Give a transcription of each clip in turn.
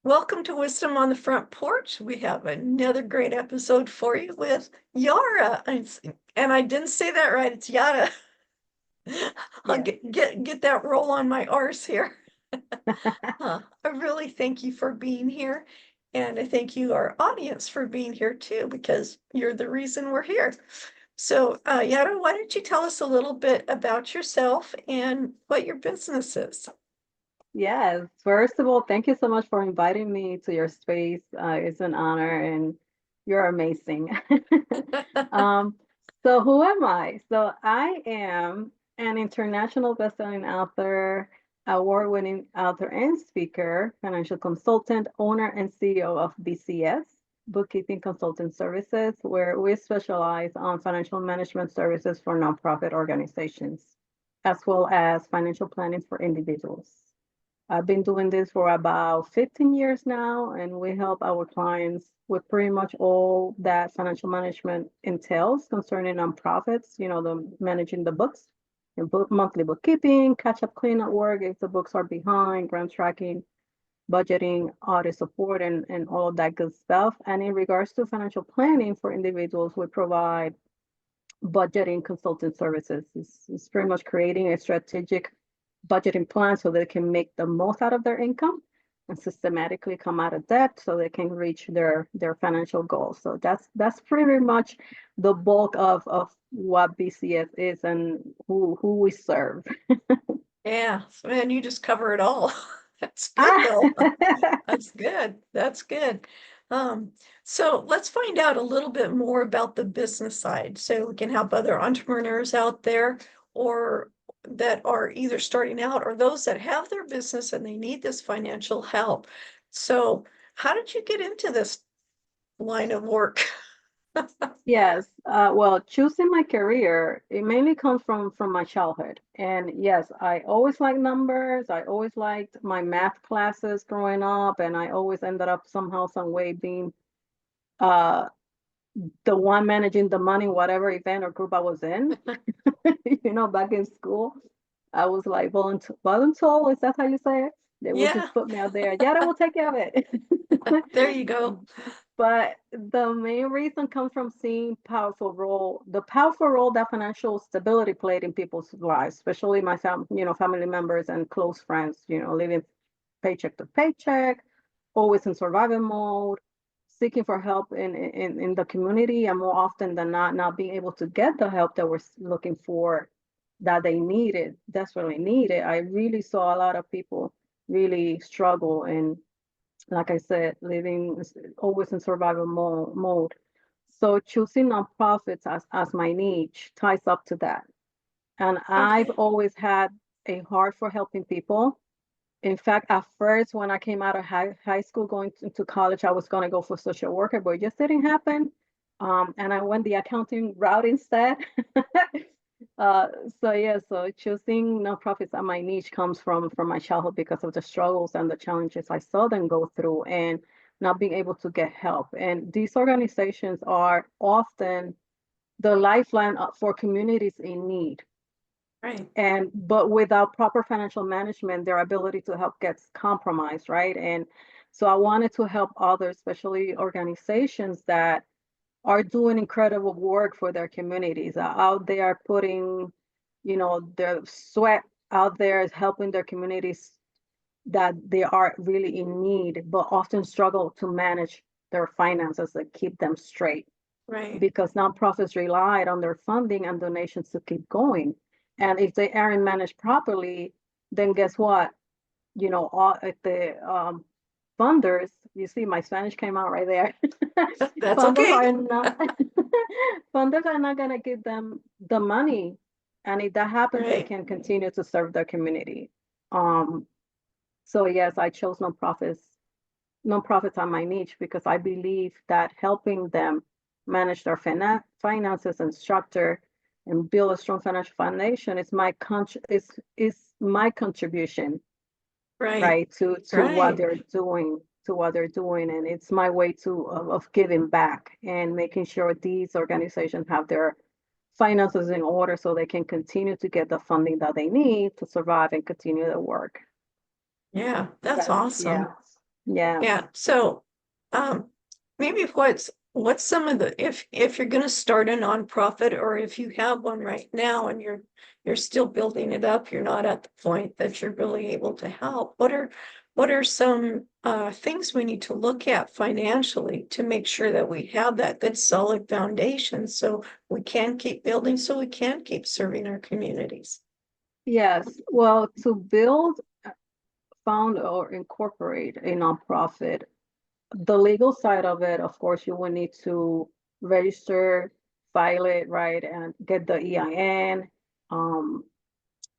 Welcome to Wisdom on the Front Porch. We have another great episode for you with Yara. And I didn't say that right. It's Yara. I'll Yes. get that roll on my R's here. I really thank you for being here. And I thank you, our audience, for being here too, because you're the reason we're here. So, Yara, why don't you tell us a little bit about yourself and what your business is? Yes. First of all, thank you so much for inviting me to your space. It's an honor and you're amazing. Um, so who am I? So I am an international bestselling author, award-winning author and speaker, financial consultant, owner and CEO of BCS, Bookkeeping Consulting Services, where we specialize on financial management services for nonprofit organizations, as well as financial planning for individuals. I've been doing this for about 15 years now, and we help our clients with pretty much all that financial management entails concerning nonprofits, the managing the books, and monthly bookkeeping, catch up cleanup work if the books are behind, grant tracking, budgeting, audit support, and all of that good stuff. And in regards to financial planning for individuals, we provide budgeting consulting services. It's pretty much creating a strategic budgeting plan so they can make the most out of their income and systematically come out of debt so they can reach their financial goals. So that's pretty much the bulk of what BCS is and who we serve. Yeah, man, you just cover it all. That's good Ah, though. That's good. That's good. Um, so let's find out a little bit more about the business side so we can help other entrepreneurs out there or that are either starting out or those that have their business and they need this financial help. So, how did you get into this line of work? Yes, well, choosing my career, it mainly comes from my childhood. And yes, I always liked numbers. I always liked my math classes growing up, and I always ended up somehow, some way being uh the one managing the money, whatever event or group I was in. Back in school, I was like voluntold, is that how you say it? They would Yeah, just put me out there. Yeah, I will take care of it. there you go. But the main reason comes from seeing the powerful role that financial stability played in people's lives, especially my family members and close friends, living paycheck to paycheck, always in survival mode, seeking for help in the community, and more often than not being able to get the help that we're looking for, that they needed, desperately needed. I really saw a lot of people really struggle and, like I said, living always in survival mode. So choosing nonprofits as my niche ties up to that. And I've Okay. always had a heart for helping people. In fact, at first, when I came out of high school, going into college, I was going to go for social worker, but it just didn't happen. And I went the accounting route instead. Uh, so yeah, so choosing nonprofits at my niche comes from my childhood because of the struggles and the challenges I saw them go through and not being able to get help. And these organizations are often the lifeline for communities in need. Right. And but without proper financial management, their ability to help gets compromised, right? And so I wanted to help others, especially organizations that are doing incredible work for their communities, out there putting, their sweat out there, is helping their communities that they are really in need, but often struggle to manage their finances and keep them straight Right. because nonprofits relied on their funding and donations to keep going. And if they aren't managed properly, then guess what? All the funders, you see, my Spanish came out right there. That's funders okay. are not funders are not gonna give them the money. And if that happens, they Right. can continue to serve their community. Um, so yes, I chose nonprofits are my niche because I believe that helping them manage their finances and structure and build a strong financial foundation is my contribution, Right. right, to what Right. they're doing, and it's my way of giving back and making sure these organizations have their finances in order so they can continue to get the funding that they need to survive and continue their work. Yeah, that's That's, yeah. awesome. Yeah. Yeah, so um maybe what's some of the if you're gonna start a nonprofit or if you have one right now and you're still building it up, you're not at the point that you're really able to help. What are some things we need to look at financially to make sure that we have that good solid foundation so we can keep building, so we can keep serving our communities? Yes. Well, to build, found, or incorporate a nonprofit, the legal side of it, of course, you will need to register, file it, right, and get the EIN. Um,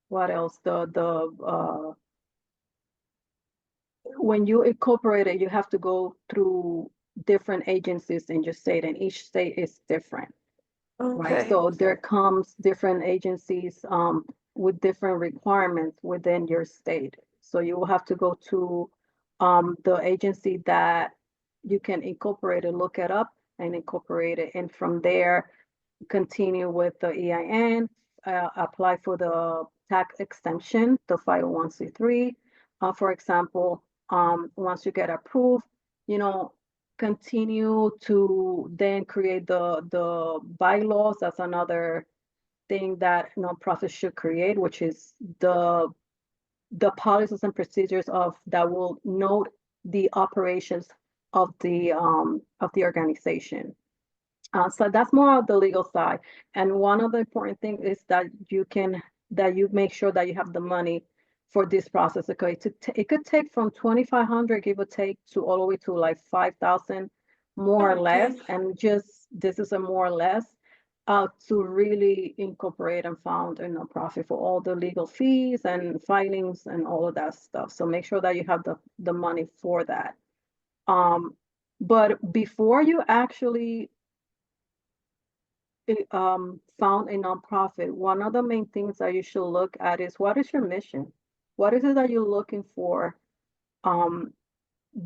what else? When you incorporate it, you have to go through different agencies in your state, and each state is different. Right, Okay, so there comes different agencies with different requirements within your state. So you will have to go to the agency that you can incorporate it, look it up and incorporate it. And from there, continue with the EIN, apply for the tax exemption, the 501(c)(3), for example. Once you get approved, you know, continue to then create the bylaws. That's another thing that nonprofits should create, which is the policies and procedures of that will note the operations of the organization. So that's more of the legal side. And one of the important things is that you make sure that you have the money for this process. Okay, it could take from 2,500, give or take, to all the way to like 5,000, more or less. okay, And just this is a more or less to really incorporate and found a nonprofit for all the legal fees and filings and all of that stuff. So make sure that you have the money for that. Um, but before you actually found a nonprofit, one of the main things that you should look at is what is your mission? What is it that you're looking for um,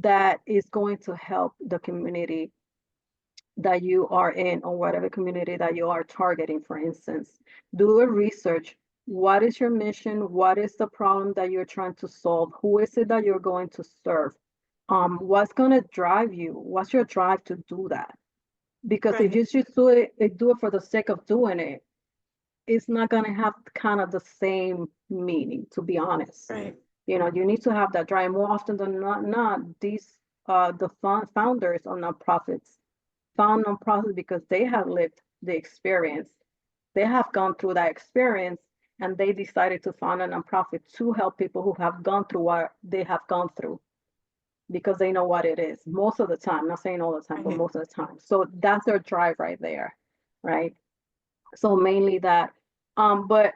that is going to help the community that you are in, or whatever community that you are targeting, for instance? Do a research. What is your mission? What is the problem that you're trying to solve? Who is it that you're going to serve? What's going to drive you? What's your drive to do that? Because if right, you just do it for the sake of doing it, it's not going to have kind of the same meaning, to be honest. right, You need to have that drive. More often than not, these the founders of nonprofits found nonprofits because they have lived the experience. They have gone through that experience, and they decided to found a nonprofit to help people who have gone through what they have gone through because they know what it is most of the time. Not saying all the time, but right. most of the time. So that's their drive right there, right? So mainly that. But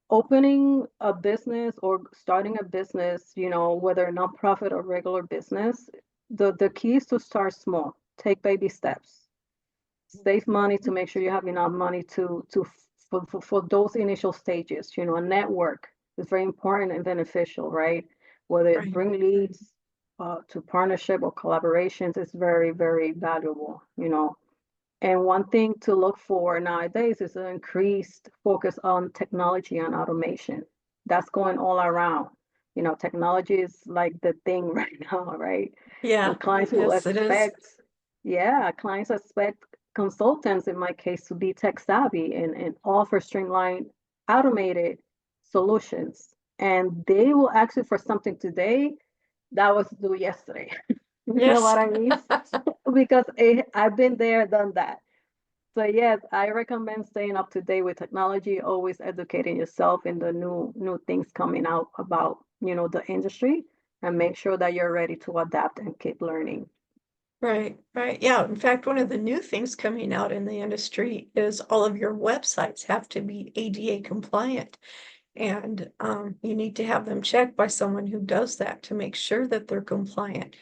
opening a business or starting a business, whether nonprofit or regular business, the key is to start small, take baby steps, save money to make sure you have enough money for those initial stages. A network is very important and beneficial, right? Whether it Right. bring leads to partnership or collaborations is very, very valuable. And one thing to look for nowadays is an increased focus on technology and automation. That's going all around. Technology is like the thing right now, right? Yeah, And clients will yes, it is. expect, yeah, clients expect consultants, in my case, to be tech savvy and offer streamlined, automated solutions. And they will ask you for something today that was due yesterday. You know Yes. what I mean? Because I've been there, done that. So yes, I recommend staying up to date with technology, always educating yourself in the new things coming out about, the industry, and make sure that you're ready to adapt and keep learning. Right, right. Yeah. In fact, one of the new things coming out in the industry is all of your websites have to be ADA compliant. And you need to have them checked by someone who does that to make sure that they're compliant.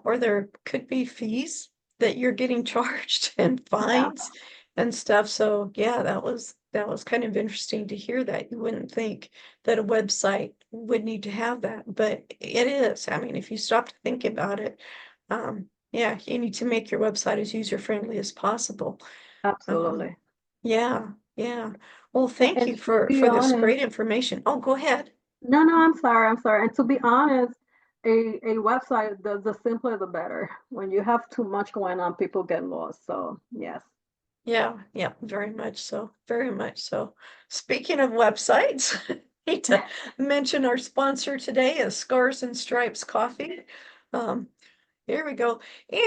Or there could be fees that you're getting charged and Yeah, fines and stuff. So yeah, that was kind of interesting to hear that. You wouldn't think that a website would need to have that, but it is. I mean, if you stop to think about it, yeah, you need to make your website as user-friendly as possible. Um, absolutely. yeah, yeah. Well, thank And you to for be this great honest, information. Oh, go ahead. no, no, I'm sorry, I'm sorry. And to be honest, a website, the simpler the better. When you have too much going on, people get lost. So yes. Yeah, yeah, very much so, very much so. Speaking of websites, need to mention our sponsor today is Scars and Stripes Coffee. Um, Here we go.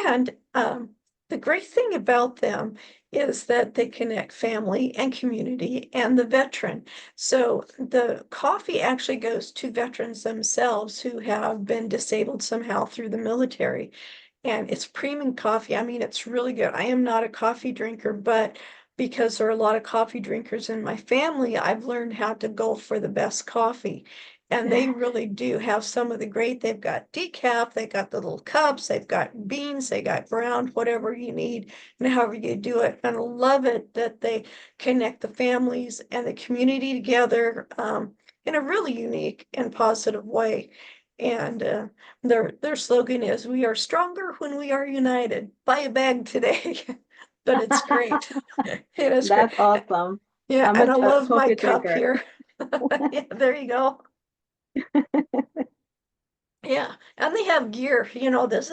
And the great thing about them is that they connect family and community and the veteran. So the coffee actually goes to veterans themselves who have been disabled somehow through the military. And it's premium coffee. I mean, it's really good. I am not a coffee drinker, but because there are a lot of coffee drinkers in my family, I've learned how to go for the best coffee. And they really do have some of the great, they've got decaf, they got the little cups, they've got beans, they got ground, whatever you need, and however you do it. And I love it that they connect the families and the community together in a really unique and positive way. And their slogan is, "We are stronger when we are united." Buy a bag today. But it's great. It is great. That's awesome. Yeah, I'm and I a love my coffee cup drinker. here. Yeah, there you go. Yeah, and they have gear. This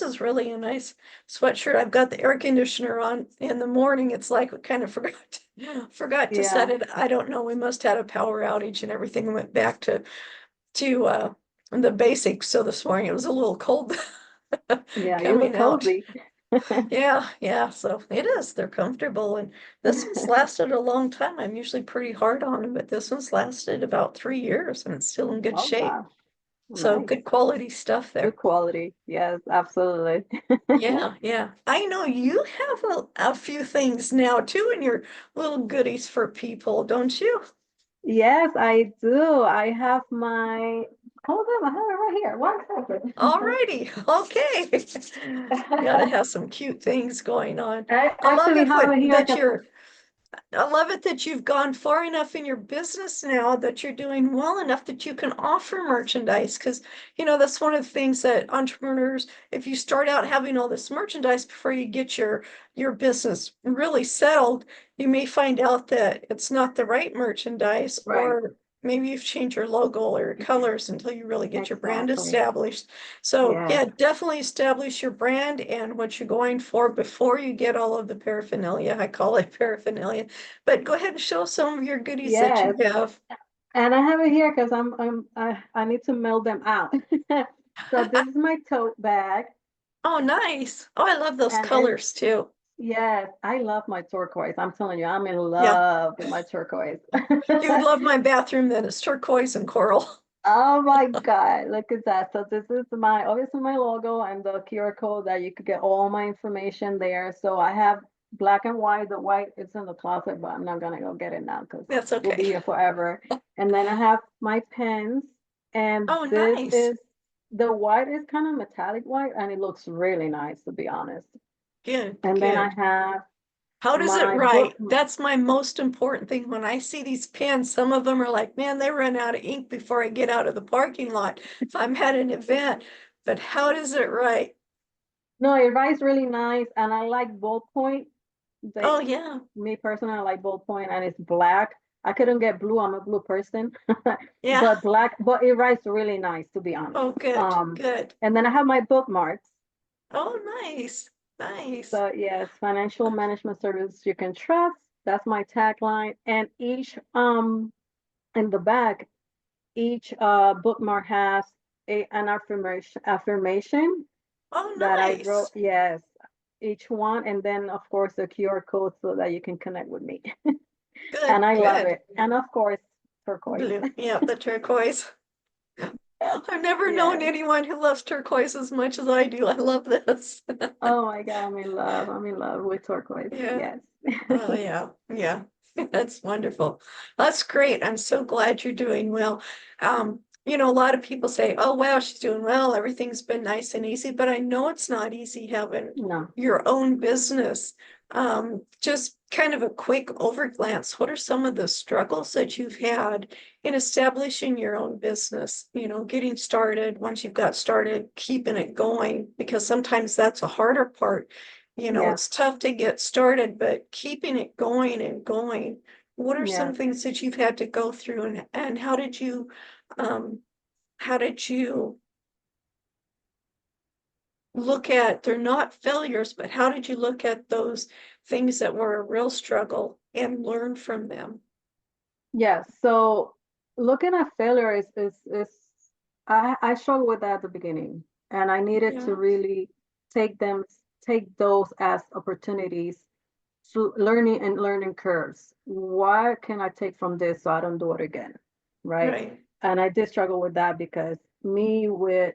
is really a nice sweatshirt. I've got the air conditioner on in the morning. It's like we kind of forgot to set Yeah. it. I don't know. We must had a power outage and everything went back to the basics. So this morning it was a little cold Yeah, you look coming out. cozy. Yeah, yeah. So it is. They're comfortable, and this one's lasted a long time. I'm usually pretty hard on them, but this one's lasted about 3 years, and it's still in good Oh, shape. wow. So Nice. good quality stuff Good there. quality. Yes, absolutely. Yeah, yeah. I know you have a few things now too in your little goodies for people, don't you? Yes, I do. I have my, hold on, I have it right here. One second. Alrighty, okay. Gotta have some cute things going on. I I love actually it have what it here that because, you're I love it that you've gone far enough in your business now that you're doing well enough that you can offer merchandise. Because, that's one of the things that entrepreneurs, if you start out having all this merchandise before you get your business really settled, you may find out that it's not the right merchandise, right, or maybe you've changed your logo or your colors until you really get your brand exactly. established. So Yes, yeah, definitely establish your brand and what you're going for before you get all of the paraphernalia. I call it paraphernalia. But go ahead and show some of your goodies that you yes. have. And I have it here because I need to mail them out. So this is my tote bag, Oh, nice. Oh, I love those and it's, colors too. yes, I love my turquoise. I'm telling you, I'm in Yeah. love with my turquoise. You would love my bathroom then. It's turquoise and coral. Oh my God, look at that. So this is my, obviously my logo and the QR code that you could get all my information there. So I have black and white. The white is in the closet, but I'm not gonna go get it now because That's we'll be okay. here forever. And then I have my pens, and Oh, this nice. is, the white is kind of metallic white and it looks really nice to be honest. Good, And then I good. have How does it my book. write? That's my most important thing. When I see these pens, some of them are like, man, they run out of ink before I get out of the parking lot if I'm at an event. But how does it write? No, it writes really nice and I like ballpoint. Oh, They, yeah. me personally, I like ballpoint and it's black. I couldn't get blue. I'm a blue person, Yeah. but black, but it writes really nice to be honest. Oh, good, good. And then I have my bookmarks. Oh, nice, nice. So yes, financial management service you can trust. That's my tagline. And each in the back, each bookmark has an affirmation Oh, that I wrote. nice. Yes, each one, and then of course the QR code so that you can connect with me. And Good, I love good. it. And of course, turquoise. Blue. Yeah, the turquoise. Yes, I've never known yes. anyone who loves turquoise as much as I do. I love this. Oh my God, I'm in love. I'm in love with turquoise. Yeah. Yes. Oh, yeah. Yeah. That's wonderful. That's great. I'm so glad you're doing well. A lot of people say, oh, wow, she's doing well. Everything's been nice and easy, but I know it's not easy having No. your own business. Just kind of a quick overglance. What are some of the struggles that you've had in establishing your own business? Getting started, once you've got started, keeping it going, because sometimes that's a harder part. Yes. It's tough to get started, but keeping it going and going. What are some Yes. things that you've had to go through, and how did you um how did you look at, they're not failures, but how did you look at those things that were a real struggle and learn from them? Yeah, so looking at failure is I struggled with that at the beginning, and I needed to Yeah, really take them take those as opportunities to learning curves. What can I take from this so I don't do it again? Right. right. And I did struggle with that because me with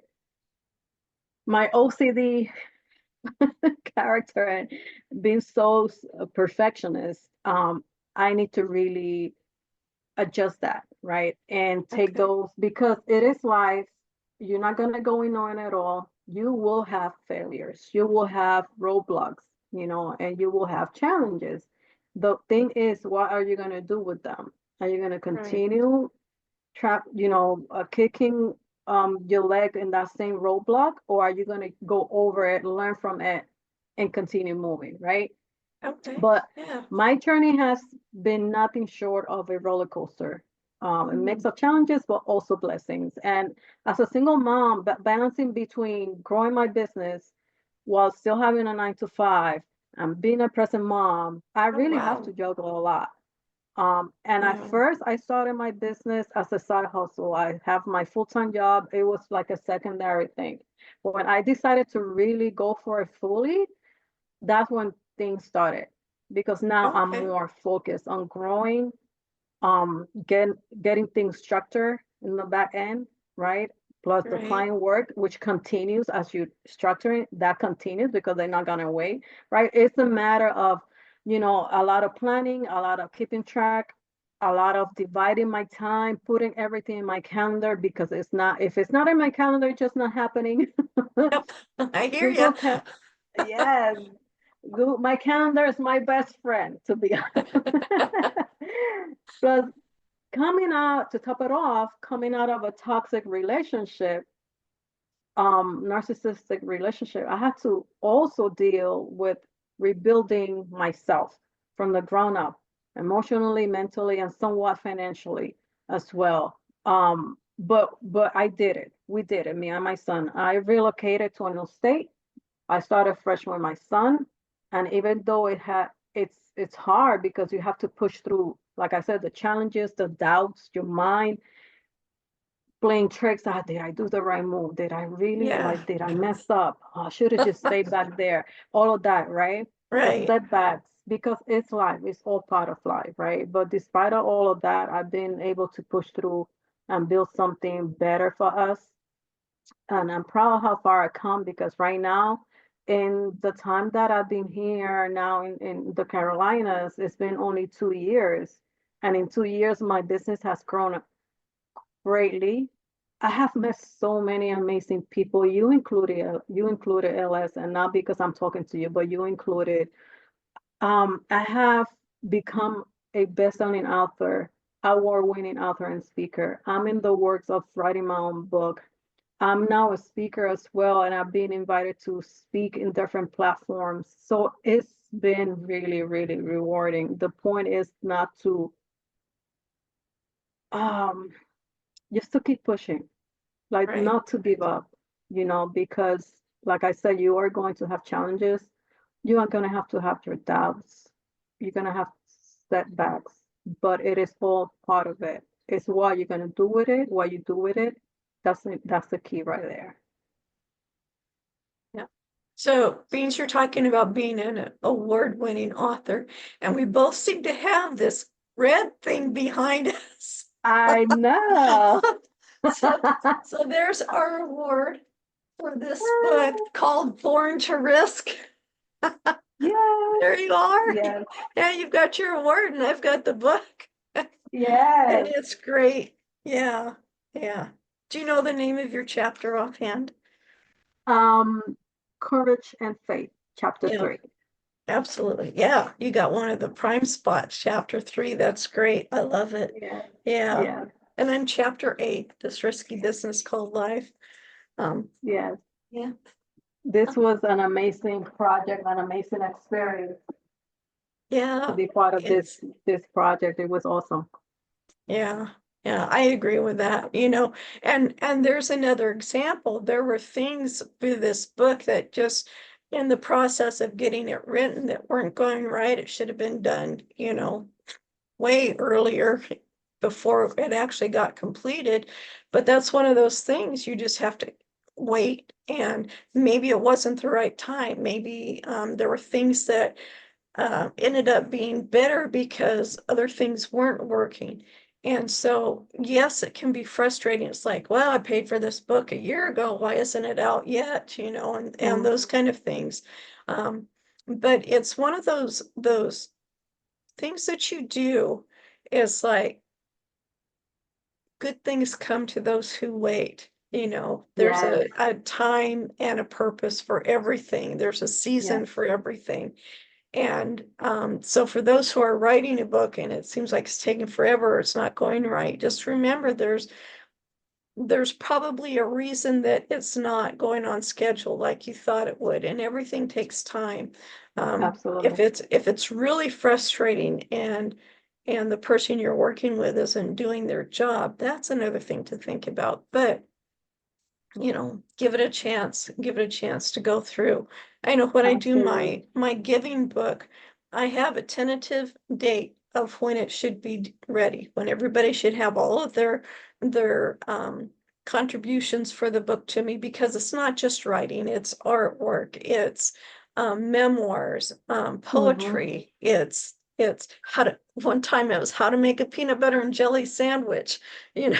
my OCD character and being so a perfectionist, I need to really adjust that, right? And take Okay, those because it is life. You're not going to go in on it all. You will have failures, you will have roadblocks, and you will have challenges. The thing is, what are you going to do with them? Are you going to right, continue kicking your leg in that same roadblock, or are you going to go over it, learn from it, and continue moving, right? okay, But yeah. my journey has been nothing short of a roller coaster. A mix Mhm. of challenges, but also blessings. And as a single mom, balancing between growing my business while still having a 9 to 5 and being a present mom, I Oh, really have wow, to juggle a lot. And at yeah, first, I started my business as a side hustle. I have my full-time job. It was like a secondary thing. When I decided to really go for it fully, that's when things started because now I'm okay, more focused on growing, get, getting things structured in the back end, right? Plus the right, client work, which continues as you structure it, that continues because they're not gonna wait, right? It's a matter of, a lot of planning, a lot of keeping track, a lot of dividing my time, putting everything in my calendar because if it's not in my calendar, it's just not happening. yep, I hear Google you. can, yes, Google, my calendar is my best friend, to be honest. Plus, to top it off, coming out of a toxic relationship, narcissistic relationship, I had to also deal with rebuilding myself from the ground up, emotionally, mentally, and somewhat financially as well. But I did it. We did it, me and my son. I relocated to a new state. I started fresh with my son, and even though it's hard because you have to push through, like I said, the challenges, the doubts, your mind playing tricks. Did I do the right move? Did I really Yeah, like? Did I mess up? Oh, I should have just stayed back there. All of that, right? The right, setbacks, because it's life. It's all part of life, right? But despite of all of that, I've been able to push through and build something better for us, and I'm proud of how far I come because right now, in the time that I've been here now in the Carolinas, it's been only 2 years. And in 2 years, my business has grown greatly. I have met so many amazing people. You included LS, and not because I'm talking to you, but you included. I have become a best-selling author, award-winning author and speaker. I'm in the works of writing my own book. I'm now a speaker as well, and I've been invited to speak in different platforms. So it's been really, really rewarding. The point is not to um just to keep pushing, like right. not to give up, because like I said, you are going to have challenges. You are going to have your doubts. You're going to have setbacks, but it is all part of it. It's what you're going to do with it, what you do with it. That's the key right there. Yeah. So, Beans, you're talking about being an award-winning author, and we both seem to have this red thing behind us. I know. So, so there's our award for this book called Born to Risk. Yes, There you are. yes, Yeah, you've got your award, and I've got the book. And yes. it's great. Yeah, yeah. Do you know the name of your chapter offhand? Um, Courage and Faith, chapter Yeah. 3. Absolutely. Yeah, you got one of the prime spots, chapter 3. That's great. I love it. Yes, Yeah. yes, And then chapter 8, this risky business called life. Um, yes. yeah. This was an amazing project, an amazing experience to Yeah. be part of this It's this project. It was awesome. yeah. Yeah, I agree with that, and there's another example. There were things with this book that just in the process of getting it written that weren't going right. It should have been done, way earlier before it actually got completed. But that's one of those things you just have to wait, and maybe it wasn't the right time. Maybe there were things that ended up being better because other things weren't working. And so, yes, it can be frustrating. It's like, well, I paid for this book a year ago. Why isn't it out yet? And Mm, those kind of things. Um, but it's one of those things that you do is like good things come to those who wait. There's yes, a time and a purpose for everything. There's a season yes, for everything. And so for those who are writing a book and it seems like it's taking forever, or it's not going right, just remember there's probably a reason that it's not going on schedule like you thought it would, and everything takes time. If absolutely. it's really frustrating and the person you're working with isn't doing their job, that's another thing to think about. But give it a chance, give it a chance to go through. I know when I do Absolutely. my giving book, I have a tentative date of when it should be ready, when everybody should have all of their contributions for the book to me, because it's not just writing, it's artwork, it's memoirs, Mm-hmm. poetry, it's one time it was how to make a peanut butter and jelly sandwich, you know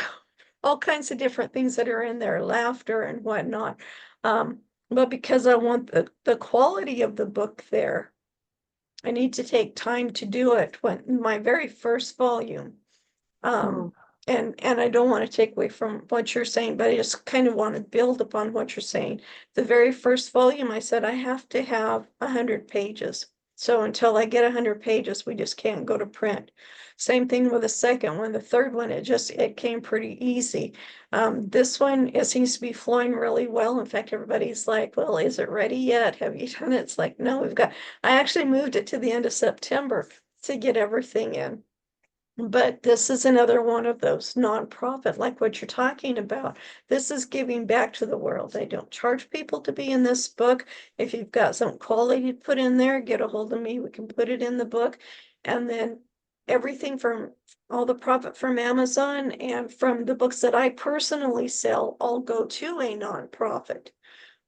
all kinds of different things that are in there, laughter and whatnot. But because I want the quality of the book there, I need to take time to do it. When my very first volume, Mm, and I don't want to take away from what you're saying, but I just kind of want to build upon what you're saying. The very first volume, I said I have to have 100 pages. So until I get 100 pages, we just can't go to print. Same thing with the second one. The third one, it came pretty easy. This one, it seems to be flowing really well. In fact, everybody's like, "Well, is it ready yet? Have you done it?" It's like, no, we've got. I actually moved it to the end of September to get everything in. But this is another one of those nonprofit, like what you're talking about. This is giving back to the world. I don't charge people to be in this book. If you've got some quality to put in there, get a hold of me. We can put it in the book. And then everything from all the profit from Amazon and from the books that I personally sell all go to a nonprofit.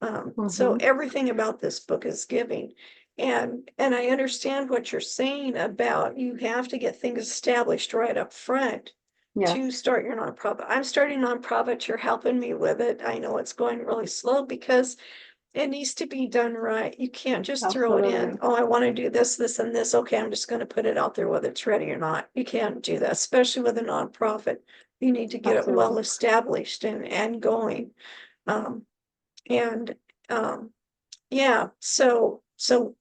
So mm-hmm. everything about this book is giving. And I understand what you're saying about you have to get things established right up front Yes, to start your nonprofit. I'm starting nonprofit, you're helping me with it. I know it's going really slow because it needs to be done right. You can't just throw it in. absolutely. Oh, I want to do this, this, and this. Okay, I'm just going to put it out there whether it's ready or not. You can't do that, especially with a nonprofit. You need to get it well Absolutely. established and going. Um, and um, yeah, so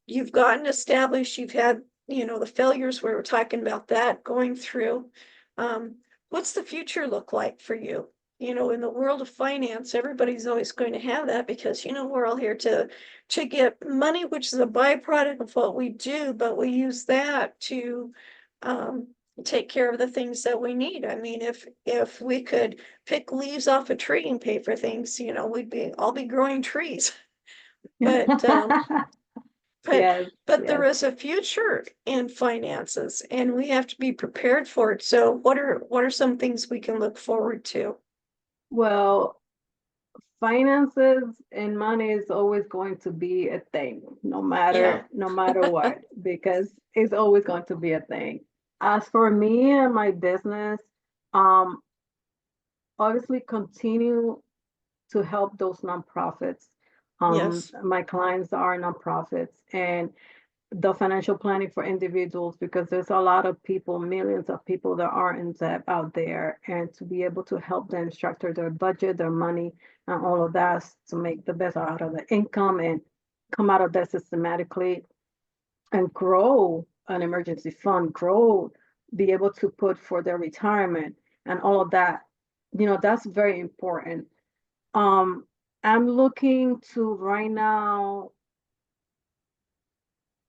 you've gotten established, you've had, the failures, we were talking about that going through. Um, what's the future look like for you? In the world of finance, everybody's always going to have that because, we're all here to get money, which is a byproduct of what we do, but we use that to um take care of the things that we need. I mean, if we could pick leaves off a tree and pay for things, we'd all be growing trees. But but Yes, but there yes. is a future in finances and we have to be prepared for it. So what are some things we can look forward to? Well, finances and money is always going to be a thing, Yeah. no matter what, because it's always going to be a thing. As for me and my business, um, obviously continue to help those nonprofits. Yes. My clients are nonprofits, and the financial planning for individuals, because there's a lot of people, millions of people that are in debt out there, and to be able to help them structure their budget, their money, and all of that to make the best out of the income and come out of that systematically and grow an emergency fund, grow, be able to put for their retirement and all of that. That's very important. Um, I'm looking to right now,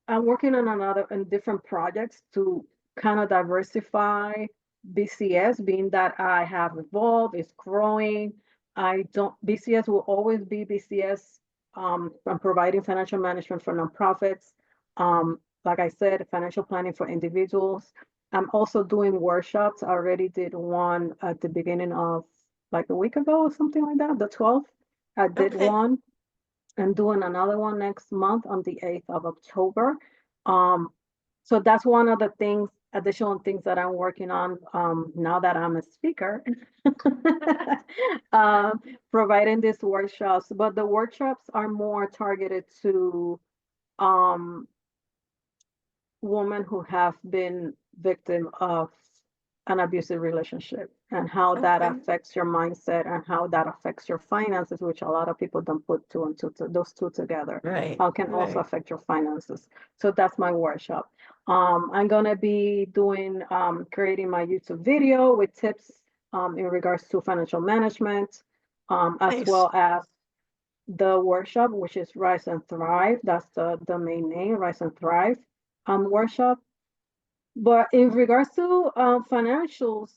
I'm working on different projects to kind of diversify. BCS, being that I have evolved, it's growing. I don't, BCS will always be BCS. I'm providing financial management for nonprofits. Like I said, financial planning for individuals. I'm also doing workshops. I already did one at the beginning of like a week ago or something like that, the 12th. I did Okay. one. I'm doing another one next month on the 8th of October. Um, so that's one of the things, additional things that I'm working on now that I'm a speaker, um, providing these workshops. But the workshops are more targeted to um, women who have been victim of an abusive relationship and how that Okay. affects your mindset and how that affects your finances, which a lot of people don't put two and two, those two together. Right. How can also Right. affect your finances. So that's my workshop. I'm gonna be doing creating my YouTube video with tips in regards to financial management, as Nice. well as the workshop, which is Rise and Thrive. That's the main name, Rise and Thrive workshop. But in regards to financials,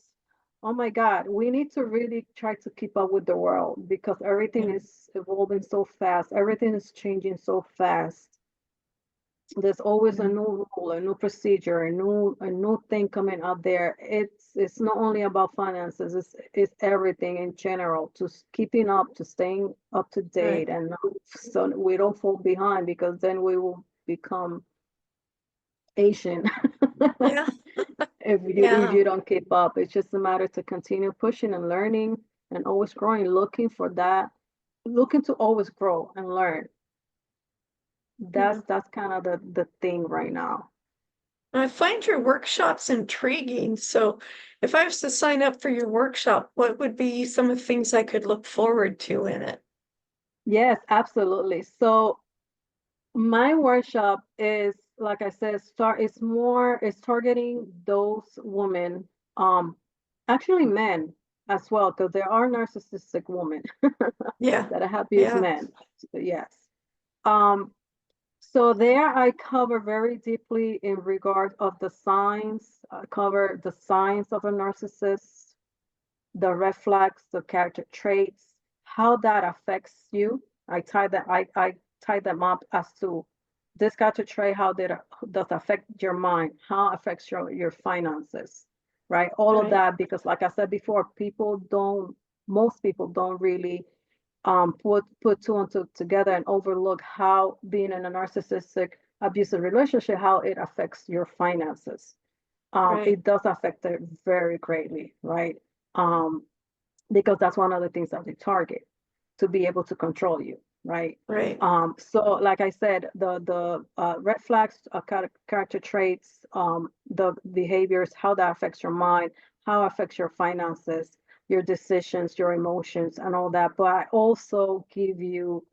oh my God, we need to really try to keep up with the world because everything Yeah. is evolving so fast. Everything is changing so fast. There's always a Yeah. new rule, a new procedure, a new thing coming out there. It's not only about finances, it's everything in general, to keeping up, to staying up to Right. date, and not, so we don't fall behind because then we will become Asian. Yeah. If you Yeah. don't keep up. It's just a matter to continue pushing and learning and always growing, looking for that, looking to always grow and learn. Yeah. That's kind of the thing right now. I find your workshops intriguing. So if I was to sign up for your workshop, what would be some of the things I could look forward to in it? Yes, absolutely. So my workshop is, like I said, it's targeting those women, um, actually men as well, because there are narcissistic women Yeah. that have abused Yeah. men. Yes. Um, So there I cover very deeply in regard of the signs, cover the signs of a narcissist, the red flags, the character traits, how that affects you. I tie them up as to this character trait, how did does affect your mind, how affects your finances, right? All of Right. that because like I said before, most people don't really put two and two together and overlook how being in a narcissistic abusive relationship, how it affects your finances. Right. It does affect it very greatly, right? Um, because that's one of the things that they target to be able to control you, right? Right. So like I said, the red flags, character traits, the behaviors, how that affects your mind, how affects your finances, your decisions, your emotions, and all that. But I also give you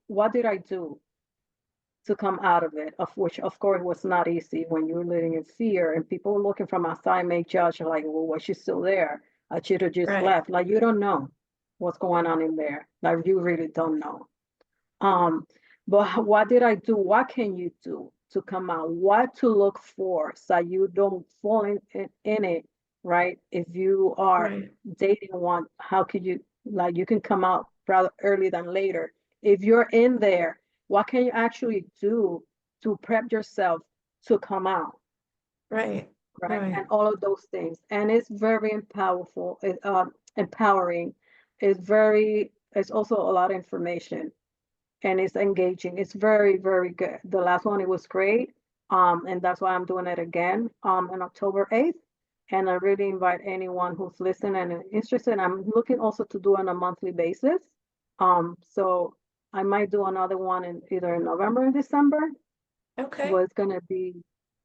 what did I do to come out of it, of which, of course, was not easy when you're living in fear and people looking from outside may judge, like, well, was she still there? I should have just Right. left. Like, you don't know what's going on in there. Like, you really don't know. Um, but what did I do? What can you do to come out? What to look for so you don't fall in it, right? If you are Right. dating one, how could you, like, you can come out rather early than later. If you're in there, what can you actually do to prep yourself to come out, Right. right? And Right. all of those things. And it's very powerful, empowering. It's also a lot of information and it's engaging. It's very, very good. The last one, it was great. And that's why I'm doing it again on October 8th. And I really invite anyone who's listening and interested. I'm looking also to do on a monthly basis. So I might do another one in either in November or December, Okay. but it's gonna be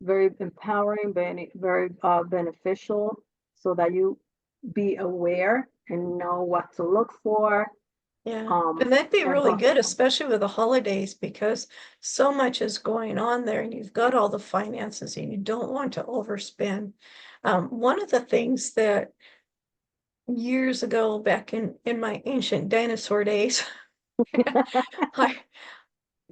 very empowering, very beneficial so that you be aware and know what to look for. Yeah. Um, And that'd be and really go, good, especially with the holidays, because so much is going on there and you've got all the finances and you don't want to overspend. One of the things that years ago, back in my ancient dinosaur days, I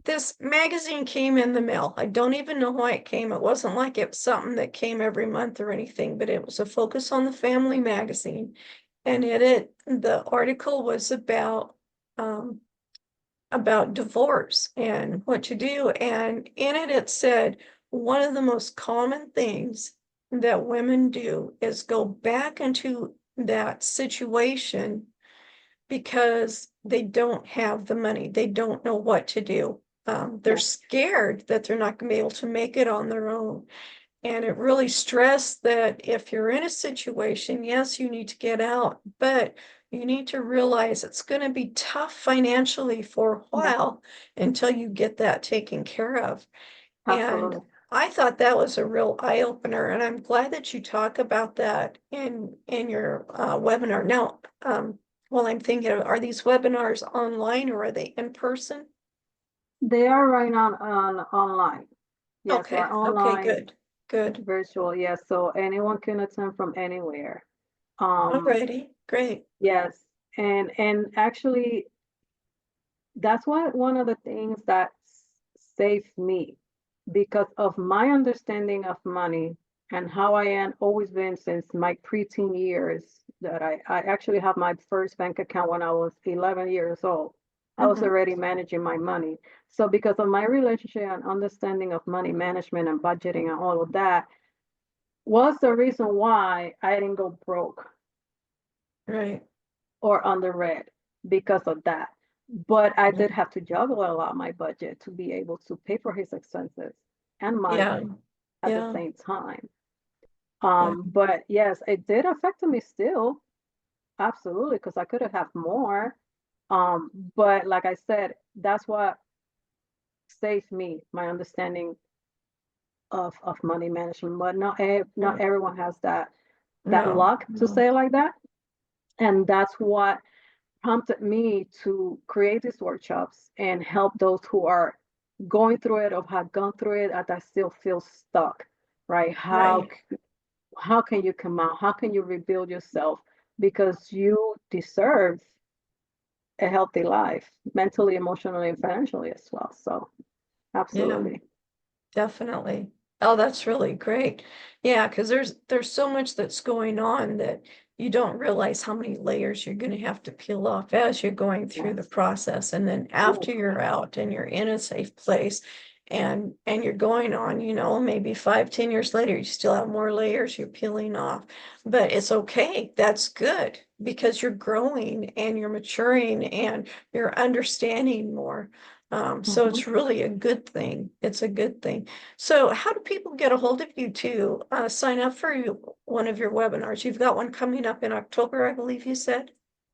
this magazine came in the mail. I don't even know why it came. It wasn't like it was something that came every month or anything, but it was a Focus on the Family magazine. And the article was about divorce and what to do. And in it, it said one of the most common things that women do is go back into that situation because they don't have the money. They don't know what to do. They're Yeah, scared that they're not going to be able to make it on their own. And it really stressed that if you're in a situation, yes, you need to get out, but you need to realize it's going to be tough financially for a yeah, while until you get that taken care of. And absolutely. I thought that was a real eye opener, and I'm glad that you talk about that in your webinar. Now, well, I'm thinking, are these webinars online or are they in person? They are right now on online. Yes, they're Okay, okay, online, good, good. virtual. Yes, so anyone can attend from anywhere. Um, Alrighty, great. yes, and actually, that's why one of the things that saved me because of my understanding of money and how I am always been since my preteen years that I actually have my first bank account when I was 11 years old. I was Mhm. already managing my money. So because of my relationship and understanding of money management and budgeting and all of that was the reason why I didn't go broke Right. or under red because of that. But I did Right. have to juggle a lot my budget to be able to pay for his expenses and mine Yeah. at the Yeah. same time. Yeah. But yes, it did affect me still, absolutely, because I could have had more. But like I said, that's what saved me, my understanding of money management. But not Right. everyone has that No. luck to No. say it like that. And that's what prompted me to create these workshops and help those who are going through it or have gone through it that still feel stuck, right? Right. How can you come out? How can you rebuild yourself? Because you deserve a healthy life, mentally, emotionally, and financially as well. So Yeah. absolutely. Definitely. Oh, that's really great. Yeah, because there's so much that's going on that you don't realize how many layers you're going to have to peel off as you're going through the Yes. process. And then after Ooh, you're out and you're in a safe place and you're going on, maybe 5, 10 years later, you still have more layers you're peeling off. But it's okay. That's good because you're growing and you're maturing and you're understanding more. So mhm. it's really a good thing. It's a good thing. So how do people get a hold of you to sign up for one of your webinars? You've got one coming up in October, I believe you said.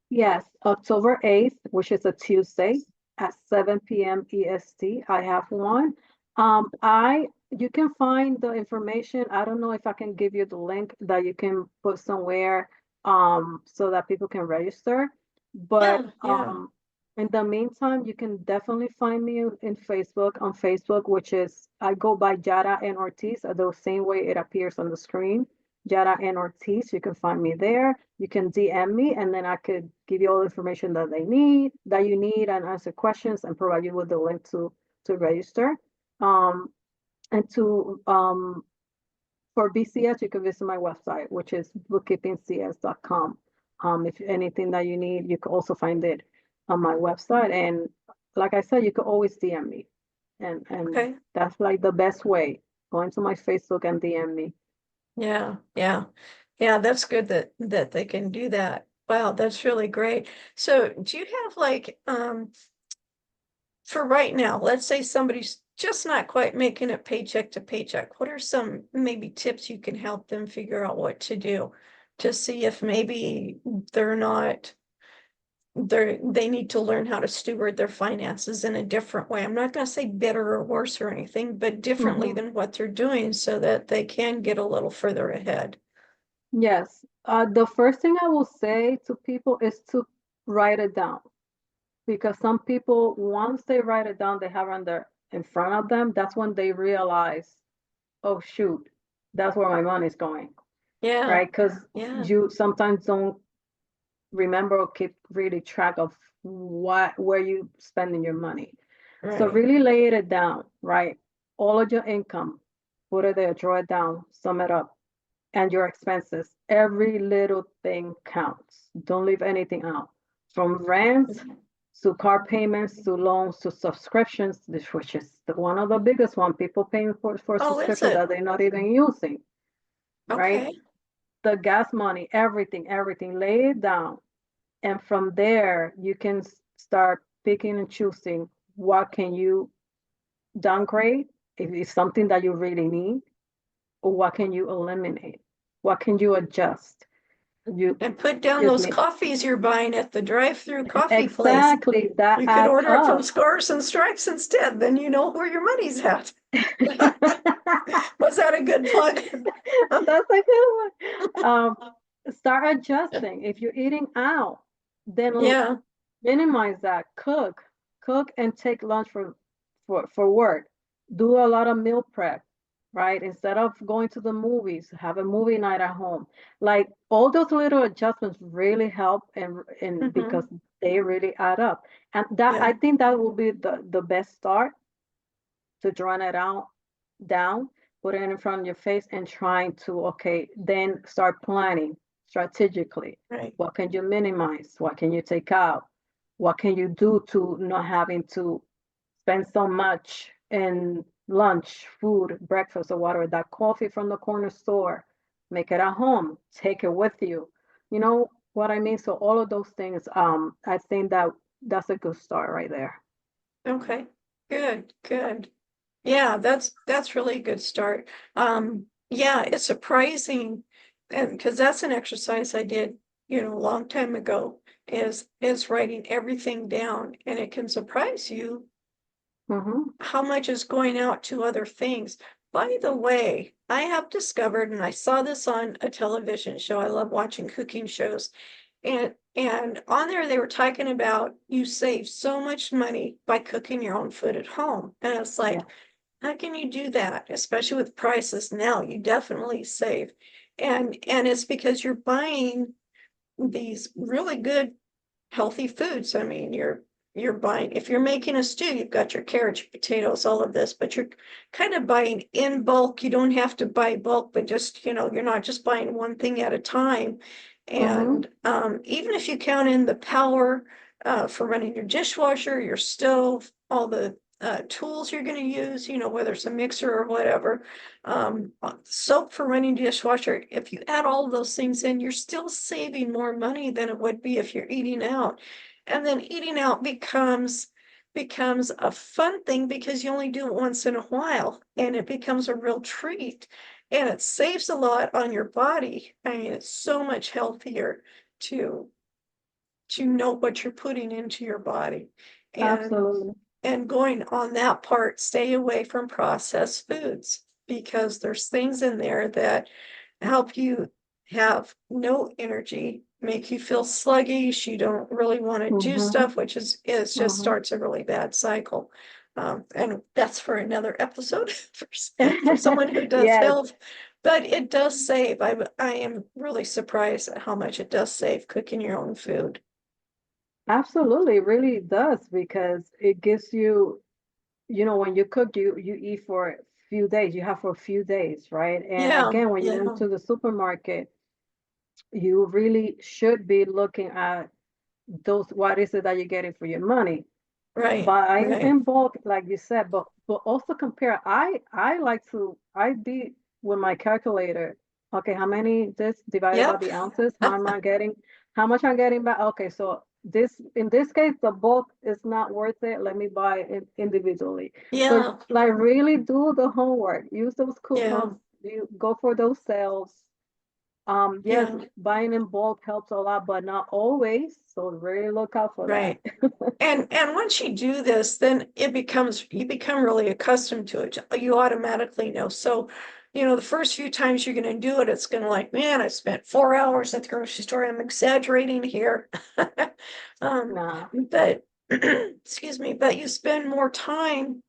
Yes, October 8th, which is a Tuesday at 7 p.m. EST. I have one. You can find the information. I don't know if I can give you the link that you can put somewhere so that people can register. But Yeah, yeah. in the meantime, you can definitely find me in Facebook on Facebook, which is I go by Yara and Ortiz, the same way it appears on the screen. Yara and Ortiz, you can find me there. You can DM me, and then I could give you all the information that you need, and answer questions, and provide you with the link to register. Um, and to for BCS, you can visit my website, which is bookkeepingcs.com. If anything that you need, you can also find it on my website. And like I said, you can always DM me, and Okay. that's like the best way. Go into my Facebook and DM me. Yeah, yeah. Yeah, that's good that they can do that. Wow, that's really great. So do you have like for right now, let's say somebody's just not quite making it paycheck to paycheck. What are some maybe tips you can help them figure out what to do to see if maybe they're not they need to learn how to steward their finances in a different way. I'm not going to say better or worse or anything, but differently Mhm. than what they're doing so that they can get a little further ahead. Yes. The first thing I will say to people is to write it down because some people, once they write it down, they have it in front of them. That's when they realize, oh shoot, that's where my money's going, Yeah, right? Because yeah, you sometimes don't remember or keep really track of where you spending your money. So Right. really lay it down, right? All of your income, put it there, draw it down, sum it up, and your expenses. Every little thing counts. Don't leave anything out. From rent to car payments to loans to subscriptions, which is one of the biggest one. People paying for a Oh, is subscription it? that they're not even using, right? Okay. The gas money, everything, everything. Lay it down. And from there, you can start picking and choosing what can you downgrade if it's something that you really need, or what can you eliminate? What can you adjust? You And put down excuse those me. coffees you're buying at the drive-through coffee place. Exactly, that You could adds order it from up. Scores and Stripes instead, then you know where your money's at. Was that a good plug? That's a good one. Start adjusting. If you're eating out, then Yeah. minimize that. Cook, and take lunch for work. Do a lot of meal prep, right? Instead of going to the movies, have a movie night at home. Like all those little adjustments really help, and because Hmm. they really add up. And that Yeah. I think that will be the best start to drawing it out down, put it in front of your face and trying to, okay, then start planning strategically. Right. What can you minimize? What can you take out? What can you do to not having to spend so much in lunch, food, breakfast, or whatever? That coffee from the corner store, make it at home, take it with you. You know what I mean? So all of those things, I think that's a good start right there. Okay. Good. Good. Yeah, that's really a good start. Yeah, it's surprising, and because that's an exercise I did, a long time ago, is writing everything down, and it can surprise you Mm-hmm. how much is going out to other things. By the way, I have discovered, and I saw this on a television show. I love watching cooking shows. And on there they were talking about you save so much money by cooking your own food at home. And it's Yeah. like, how can you do that? Especially with prices now, you definitely save. And it's because you're buying these really good healthy foods. I mean, you're buying, if you're making a stew, you've got your carrots, your potatoes, all of this, but you're kind of buying in bulk. You don't have to buy bulk, but just, you're not just buying one thing at a time. Mm-hmm. And even if you count in the power for running your dishwasher, your stove, all the tools you're going to use, whether it's a mixer or whatever, soap for running dishwasher, if you add all of those things in, you're still saving more money than it would be if you're eating out. And then eating out becomes a fun thing because you only do it once in a while and it becomes a real treat and it saves a lot on your body. I mean, it's so much healthier to know what you're putting into your body. And Absolutely. going on that part, stay away from processed foods because there's things in there that help you have no energy, make you feel sluggish. You don't really want to do Mm-hmm. stuff, which is just Mm-hmm. starts a really bad cycle. And that's for another episode for someone who does Yes, health. But it does save. I am really surprised at how much it does save cooking your own food. absolutely. It really does because it gives you, when you cook, you eat for a few days. You have for a few days, right? And Yeah, again, when you yeah, enter the supermarket, you really should be looking at those, what is it that you're getting for your money? right, Buying right. in bulk, like you said, but also compare. I like to I be with my calculator. Okay, how many this divided by Yep. the ounces? How am I getting? How much I'm getting back? Okay, so this in this case the bulk is not worth it. Let me buy it individually. So Yeah, like really do the homework. Use those yeah, coupons. You go for those sales. Yes, yeah, buying in bulk helps a lot, but not always. So really look out for that. right. And once you do this, then you become really accustomed to it. You automatically know. So, the first few times you're going to do it, it's going to like, man, I spent 4 hours at the grocery store. I'm exaggerating here. Um, Nah. but excuse me, but you spend more time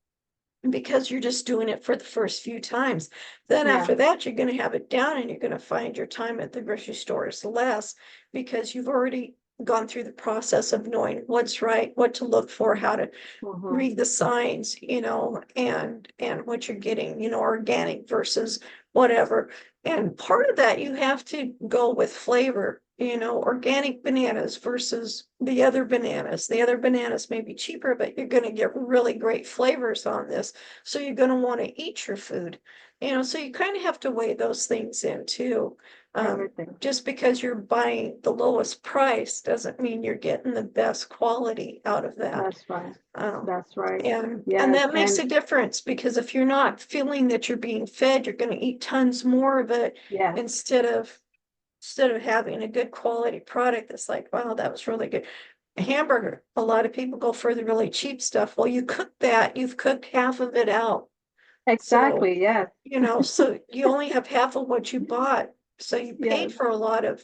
because you're just doing it for the first few times. Then Yeah. after that, you're going to have it down and you're going to find your time at the grocery store is less because you've already gone through the process of knowing what's right, what to look for, how to Mhm. read the signs, and what you're getting, organic versus whatever. And part of that, you have to go with flavor, organic bananas versus the other bananas. The other bananas may be cheaper, but you're going to get really great flavors on this. So you're going to want to eat your food, so you kind of have to weigh those things in too. Everything. Just because you're buying the lowest price doesn't mean you're getting the best quality out of that. That's right. Um, That's right. and Yes, that makes and a difference, because if you're not feeling that you're being fed, you're going to eat tons more of it yes, instead of having a good quality product that's like, wow, that was really good. A hamburger, a lot of people go for the really cheap stuff. Well, you cook that, you've cooked half of it out. So, exactly. Yes, so you only have half of what you bought. So you paid yes, for a lot of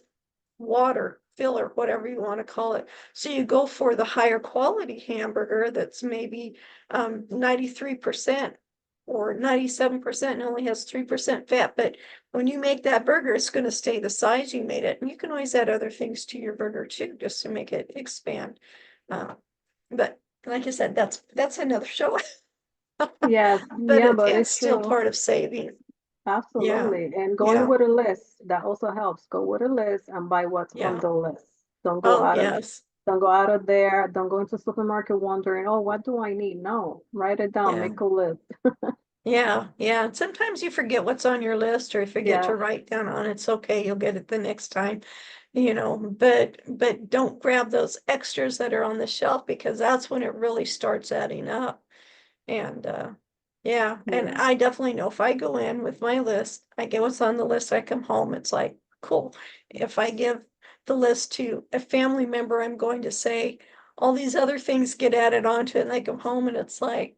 water, filler, whatever you want to call it. So you go for the higher quality hamburger that's maybe 93% or 97% and only has 3% fat. But when you make that burger, it's going to stay the size you made it. And you can always add other things to your burger too, just to make it expand. Uh, but like I said, that's another show. yes, But yeah, but it's it's still true. part of saving. Yeah, Absolutely. And going yeah, with a list, that also helps. Go with a list and buy what's on yeah. the list. Don't go Oh, out of yes. don't go out of there. Don't go into supermarket wondering, oh, what do I need? No, write it down, Yeah. make a list. Yeah, yeah. And sometimes you forget what's on your list, or you forget Yeah, to write down on it. It's okay, you'll get it the next time. But don't grab those extras that are on the shelf, because that's when it really starts adding up. And yeah, and yeah, I definitely know if I go in with my list, I get what's on the list, I come home, it's like, cool. If I give the list to a family member, I'm going to say all these other things get added onto it, and they come home and it's like,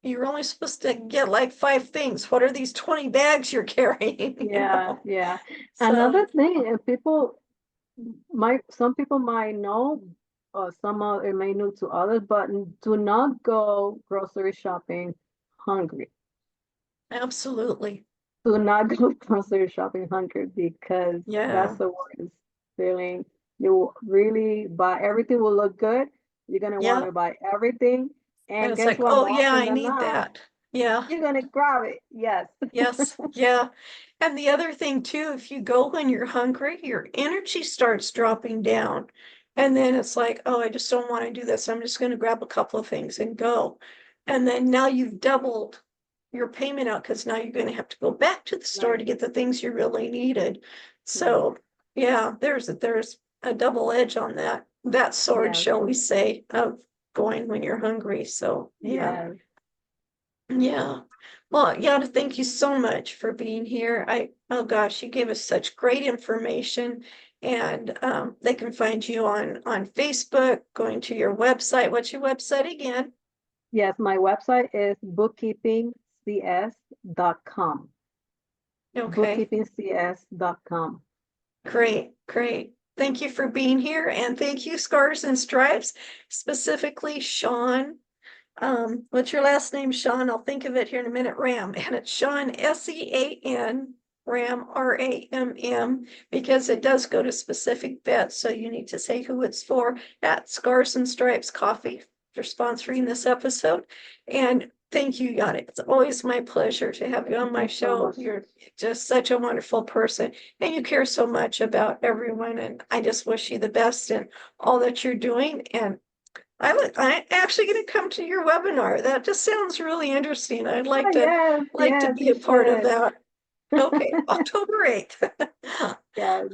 you're only supposed to get like 5 things. What are these 20 bags you're carrying? yeah, yeah. So, Another thing, and some people might know, or it may know to others, but do not go grocery shopping hungry. absolutely. Do not go grocery shopping hungry because that's Yeah. the worst feeling. You will really buy everything will look good. You're gonna want Yeah. to buy everything. And And it's guess like, what? oh More yeah, often I than need not, that. Yeah. you're gonna grab it. Yes. Yes. Yeah. And the other thing too, if you go when you're hungry, your energy starts dropping down. And then it's like, oh, I just don't want to do this. I'm just going to grab a couple of things and go. And then now you've doubled your payment out, because now you're going to have to go back to the store to Right. get the things you really needed. Right. So yeah, there's a double edge on that sword, Yes. shall we say, of going when you're hungry. So yeah. Yes. Yeah. Well, Yana, thank you so much for being here. Oh gosh, you gave us such great information. And they can find you on Facebook, going to your website. What's your website again? Yes. My website is bookkeepingcs.com. Okay, Bookkeepingcs.com. great, great. Thank you for being here, and thank you, Scars and Stripes, specifically Sean. What's your last name, Sean? I'll think of it here in a minute. Ram, and it's Sean, Sean, Ram, Ramm, because it does go to specific bets. So you need to say who it's for at Scars and Stripes Coffee for sponsoring this episode. And thank you, Yannick. It's always my pleasure to have you on Thank my you so show. much. You're just such a wonderful person, and you care so much about everyone. And I just wish you the best in all that you're doing. And I'm actually going to come to your webinar. That just sounds really interesting. I'd Oh, like to yes. like to Yes, be you a part of should. that. Okay, October 8th. Yes.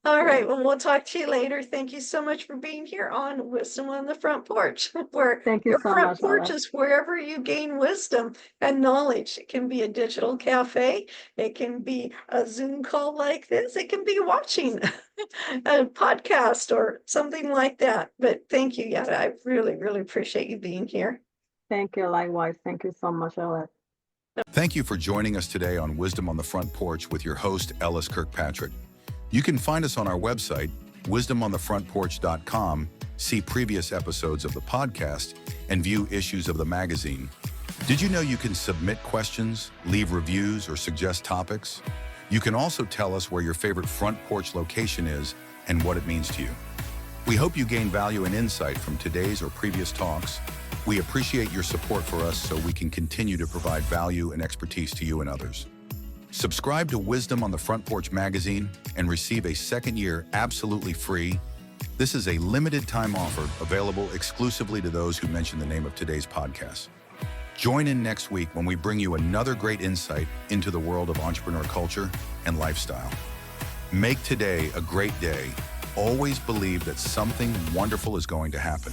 All Yes. right, well, we'll talk to you later. Thank you so much for being here on Wisdom on the Front Porch, where Thank you your so front much, porch Ella. is wherever you gain wisdom and knowledge. It can be a digital cafe, it can be a Zoom call like this, it can be watching a podcast or something like that. But thank you, Yada. I really, really appreciate you being here. Thank you, likewise. Thank you so much, Ella. Thank you for joining us today on Wisdom on the Front Porch with your host, Ellis Kirkpatrick. You can find us on our website, wisdomonthefrontporch.com, see previous episodes of the podcast, and view issues of the magazine. Did you know you can submit questions, leave reviews, or suggest topics? You can also tell us where your favorite front porch location is and what it means to you. We hope you gain value and insight from today's or previous talks. We appreciate your support for us so we can continue to provide value and expertise to you and others. Subscribe to Wisdom on the Front Porch magazine and receive a second year absolutely free. This is a limited time offer available exclusively to those who mention the name of today's podcast. Join in next week when we bring you another great insight into the world of entrepreneur culture and lifestyle. Make today a great day. Always believe that something wonderful is going to happen.